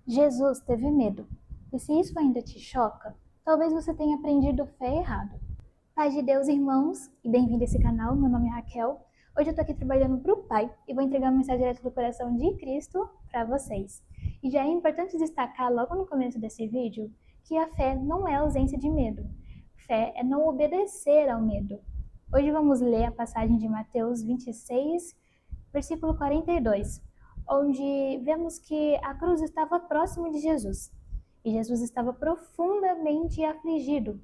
Jesus teve medo. E se isso ainda te choca, talvez você tenha aprendido fé errado. Paz de Deus, irmãos, e bem-vindo a esse canal. Meu nome é Raquel. Hoje eu tô aqui trabalhando para o Pai e vou entregar uma mensagem direto do coração de Cristo para vocês. E já é importante destacar logo no começo desse vídeo que a fé não é ausência de medo. Fé é não obedecer ao medo. Hoje vamos ler a passagem de Mateus 26, versículo 42, onde vemos que a cruz estava próximo de Jesus e Jesus estava profundamente afligido.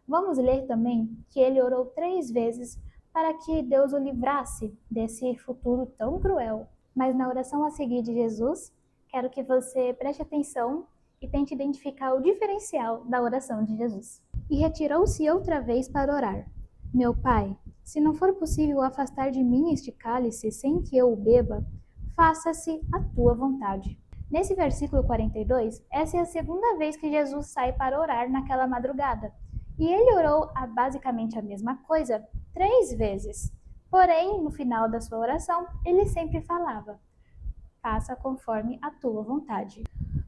Vamos ler também que ele orou 3 vezes para que Deus o livrasse desse futuro tão cruel. Mas na oração a seguir de Jesus, quero que você preste atenção e tente identificar o diferencial da oração de Jesus. E retirou-se outra vez para orar. Meu Pai, se não for possível afastar de mim este cálice sem que eu o beba, faça-se a tua vontade. Nesse versículo 42, essa é a segunda vez que Jesus sai para orar naquela madrugada. E ele orou basicamente a mesma coisa 3 vezes. Porém, no final da sua oração, ele sempre falava: faça conforme a tua vontade.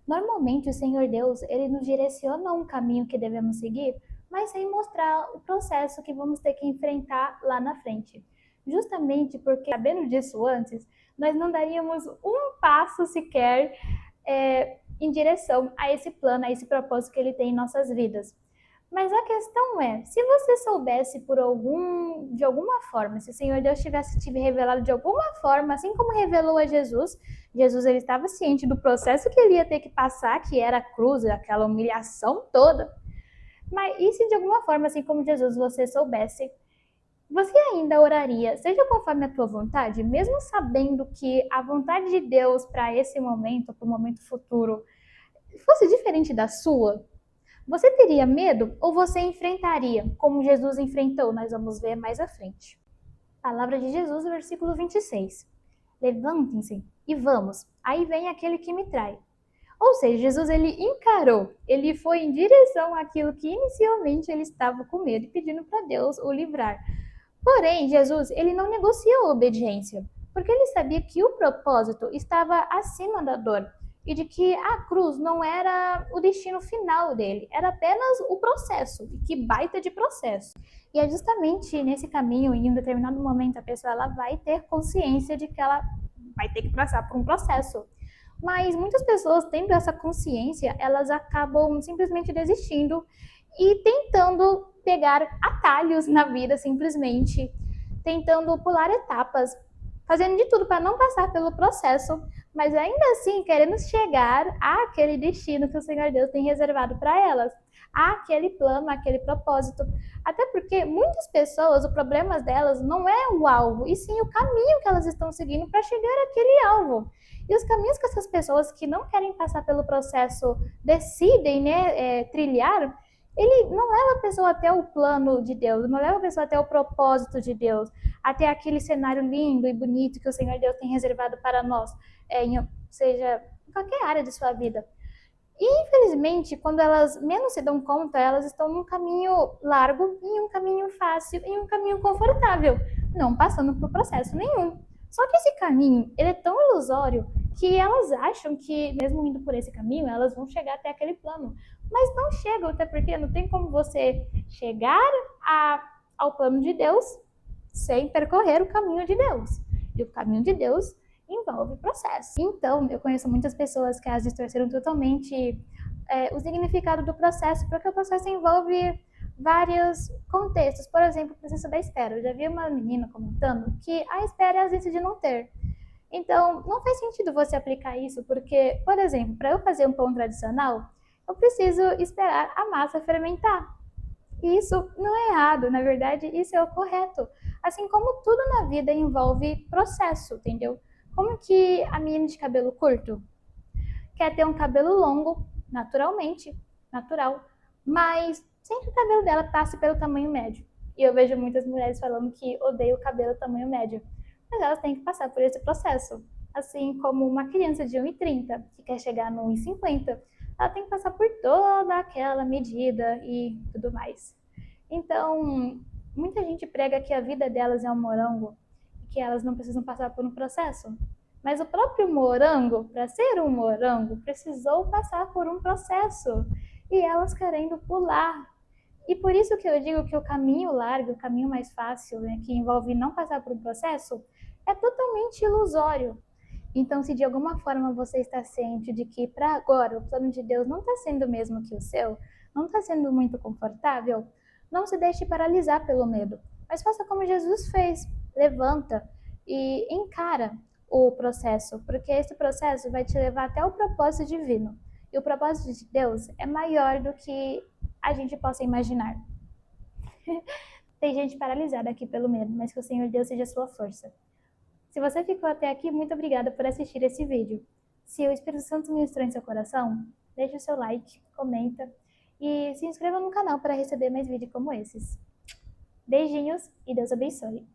Normalmente, o Senhor Deus, ele nos direciona a um caminho que devemos seguir, mas sem mostrar o processo que vamos ter que enfrentar lá na frente. Justamente porque, sabendo disso antes, nós não daríamos um passo sequer em direção a esse plano, a esse propósito que ele tem em nossas vidas. Mas a questão é, se você soubesse de alguma forma, se o Senhor Deus tivesse te revelado de alguma forma, assim como revelou a Jesus, Jesus ele estava ciente do processo que ele ia ter que passar, que era a cruz, aquela humilhação toda. Mas e se de alguma forma, assim como Jesus, você soubesse, você ainda oraria, seja conforme a tua vontade, mesmo sabendo que a vontade de Deus para esse momento, para o momento futuro, fosse diferente da sua? Você teria medo ou você enfrentaria, como Jesus enfrentou? Nós vamos ver mais à frente. Palavra de Jesus, versículo 26. Levantem-se e vamos. Aí vem aquele que me trai. Ou seja, Jesus ele encarou, ele foi em direção àquilo que inicialmente ele estava com medo e pedindo para Deus o livrar. Porém, Jesus ele não negociou a obediência, porque ele sabia que o propósito estava acima da dor e de que a cruz não era o destino final dele, era apenas o processo, e que baita de processo. E é justamente nesse caminho, em um determinado momento, a pessoa ela vai ter consciência de que ela vai ter que passar por um processo. Mas muitas pessoas, tendo essa consciência, elas acabam simplesmente desistindo e tentando pegar atalhos na vida, simplesmente, tentando pular etapas, fazendo de tudo para não passar pelo processo, mas ainda assim querendo chegar àquele destino que o Senhor Deus tem reservado para elas, àquele plano, àquele propósito. Até porque muitas pessoas, o problema delas não é o alvo, e sim o caminho que elas estão seguindo para chegar àquele alvo. E os caminhos que essas pessoas que não querem passar pelo processo decidem, trilhar, ele não leva a pessoa até o plano de Deus, não leva a pessoa até o propósito de Deus, até aquele cenário lindo e bonito que o Senhor Deus tem reservado para nós, seja em qualquer área de sua vida. E, infelizmente, quando elas menos se dão conta, elas estão num caminho largo, em um caminho fácil, em um caminho confortável, não passando por processo nenhum. Só que esse caminho, ele é tão ilusório que elas acham que, mesmo indo por esse caminho, elas vão chegar até aquele plano. Mas não chegam, até porque não tem como você chegar ao plano de Deus sem percorrer o caminho de Deus. E o caminho de Deus envolve processo. Então, eu conheço muitas pessoas que as distorceram totalmente o significado do processo, porque o processo envolve vários contextos. Por exemplo, o processo da espera. Eu já vi uma menina comentando que a espera é a ausência de não ter. Então, não faz sentido você aplicar isso, porque, por exemplo, para eu fazer um pão tradicional, eu preciso esperar a massa fermentar. E isso não é errado, na verdade, isso é o correto. Assim como tudo na vida envolve processo, entendeu? Como que a menina de cabelo curto quer ter um cabelo longo, naturalmente, natural, mas sem que o cabelo dela passe pelo tamanho médio. E eu vejo muitas mulheres falando que odeiam o cabelo tamanho médio, mas elas têm que passar por esse processo. Assim como uma criança de 1,30 que quer chegar no 1,50, ela tem que passar por toda aquela medida e tudo mais. Então, muita gente prega que a vida delas é um morango e que elas não precisam passar por um processo. Mas o próprio morango, para ser um morango, precisou passar por um processo. E elas querendo pular. E por isso que eu digo que o caminho largo, o caminho mais fácil, né, que envolve não passar por um processo, é totalmente ilusório. Então, se de alguma forma você está ciente de que para agora o plano de Deus não está sendo o mesmo que o seu, não está sendo muito confortável, não se deixe paralisar pelo medo, mas faça como Jesus fez, levanta e encara o processo, porque esse processo vai te levar até o propósito divino. E o propósito de Deus é maior do que a gente possa imaginar. Tem gente paralisada aqui pelo medo, mas que o Senhor Deus seja a sua força. Se você ficou até aqui, muito obrigada por assistir esse vídeo. Se o Espírito Santo ministrou em seu coração, deixe o seu like, comenta e se inscreva no canal para receber mais vídeos como esses. Beijinhos e Deus abençoe.